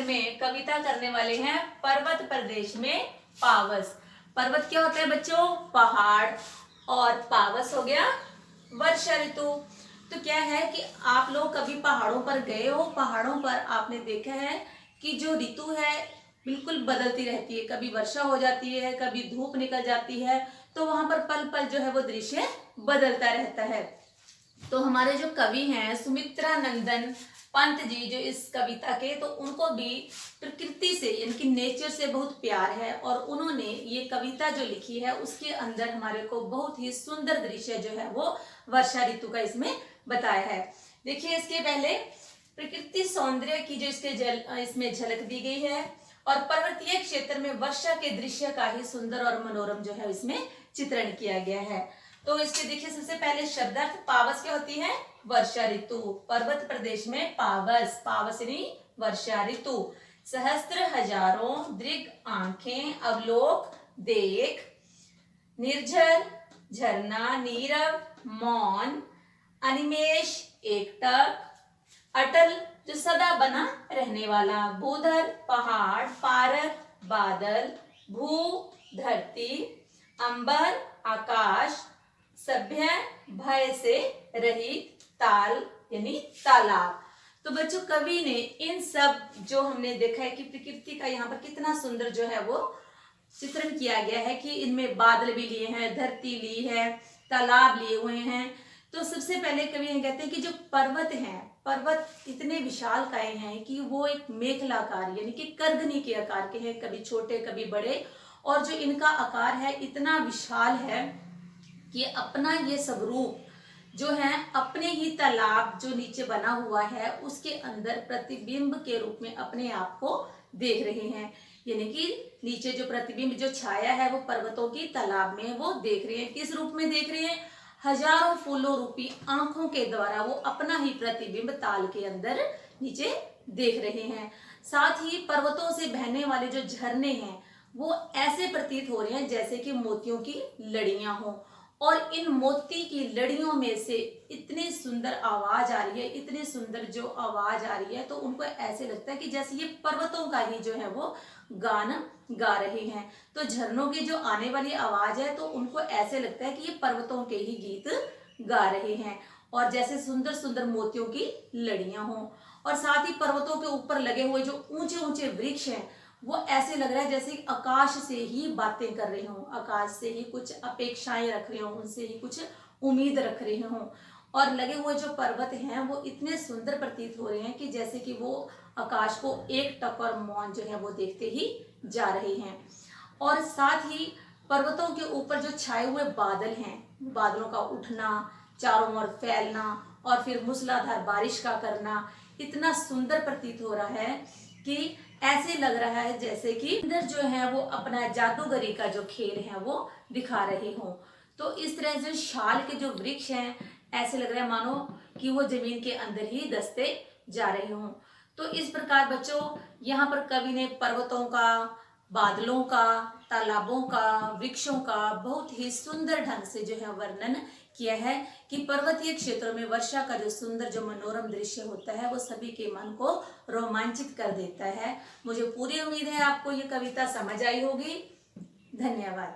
में कविता करने वाले हैं पर्वत प्रदेश में पावस। पर्वत क्या होता है बच्चों? पहाड़। और पावस हो गया वर्षा ऋतु। तो क्या है कि आप लोग कभी पहाड़ों पर गए हो? पहाड़ों पर आपने देखा है कि जो ऋतु है बिल्कुल बदलती रहती है, कभी वर्षा हो जाती है, कभी धूप निकल जाती है, तो वहां पर पल पल जो है वो दृश्य बदलता रहता है। तो हमारे जो कवि हैं सुमित्रा नंदन पंत जी, जो इस कविता के, तो उनको भी प्रकृति से यानी कि नेचर से बहुत प्यार है और उन्होंने ये कविता जो लिखी है उसके अंदर हमारे को बहुत ही सुंदर दृश्य जो है वो वर्षा ऋतु का इसमें बताया है। देखिए इसके पहले प्रकृति सौंदर्य की जो इसमें झलक दी गई है और पर्वतीय क्षेत्र में वर्षा के दृश्य का ही सुंदर और मनोरम जो है इसमें चित्रण किया गया है। तो इसके देखिए सबसे पहले शब्दार्थ पावस क्या होती है? वर्षा ऋतु। पर्वत प्रदेश में पावस, पावसनी वर्षा ऋतु। सहस्त्र हजारों दृग आंखें अवलोक देख, निर्झर झरना नीरव मौन, अनिमेष एकटक, अटल जो सदा बना रहने वाला, भूधर पहाड़, पारक बादल, भू धरती, अंबर आकाश, सभ्य भय से रहित, ताल यानी तालाब। तो बच्चों कवि ने इन सब जो हमने देखा है कि प्रकृति का यहाँ पर कितना सुंदर जो है वो चित्रण किया गया है कि इनमें बादल भी लिए हैं, धरती ली है, तालाब लिए हुए हैं। तो सबसे पहले कवि ये कहते हैं कि जो पर्वत हैं, पर्वत इतने विशालकाय हैं कि वो एक मेखलाकार यानी कि करगनी के आकार के हैं, कभी छोटे कभी बड़े, और जो इनका आकार है इतना विशाल है कि अपना ये सब रूप जो है अपने ही तालाब जो नीचे बना हुआ है उसके अंदर प्रतिबिंब के रूप में अपने आप को देख रहे हैं। यानी कि नीचे जो प्रतिबिंब जो छाया है वो पर्वतों की तालाब में वो देख रहे हैं। किस रूप में देख रहे हैं? हजारों फूलों रूपी आंखों के द्वारा वो अपना ही प्रतिबिंब ताल के अंदर नीचे देख रहे हैं। साथ ही पर्वतों से बहने वाले जो झरने हैं वो ऐसे प्रतीत हो रहे हैं जैसे कि मोतियों की लड़ियां हों, और इन मोती की लड़ियों में से इतनी सुंदर आवाज आ रही है, इतनी सुंदर जो आवाज आ रही है तो उनको ऐसे लगता है कि जैसे ये पर्वतों का ही जो है वो गाना गा रहे हैं। तो झरनों की जो आने वाली आवाज है तो उनको ऐसे लगता है कि ये पर्वतों के ही गीत गा रहे हैं, और जैसे सुंदर सुंदर मोतियों की लड़ियां हों। और साथ ही पर्वतों के ऊपर लगे हुए जो ऊंचे ऊंचे वृक्ष हैं वो ऐसे लग रहा है जैसे आकाश से ही बातें कर रहे हों, आकाश से ही कुछ अपेक्षाएं रख रहे हों, उनसे ही कुछ उम्मीद रख रहे हों। और लगे हुए जो पर्वत हैं वो इतने सुंदर प्रतीत हो रहे हैं कि जैसे कि वो आकाश को एक टक और मौन जो है वो देखते ही जा रहे हैं। और साथ ही पर्वतों के ऊपर जो छाए हुए बादल हैं, बादलों का उठना, चारों ओर फैलना और फिर मूसलाधार बारिश का करना इतना सुंदर प्रतीत हो रहा है कि ऐसे लग रहा है जैसे कि इंद्र जो है वो अपना जादूगरी का जो खेल है वो दिखा रहे हों। तो इस तरह से शाल के जो वृक्ष हैं ऐसे लग रहा है मानो कि वो जमीन के अंदर ही दसते जा रहे हों। तो इस प्रकार बच्चों यहाँ पर कवि ने पर्वतों का, बादलों का, तालाबों का, वृक्षों का बहुत ही सुंदर ढंग से जो है वर्णन किया है कि पर्वतीय क्षेत्रों में वर्षा का जो सुंदर जो मनोरम दृश्य होता है वो सभी के मन को रोमांचित कर देता है। मुझे पूरी उम्मीद है आपको ये कविता समझ आई होगी। धन्यवाद।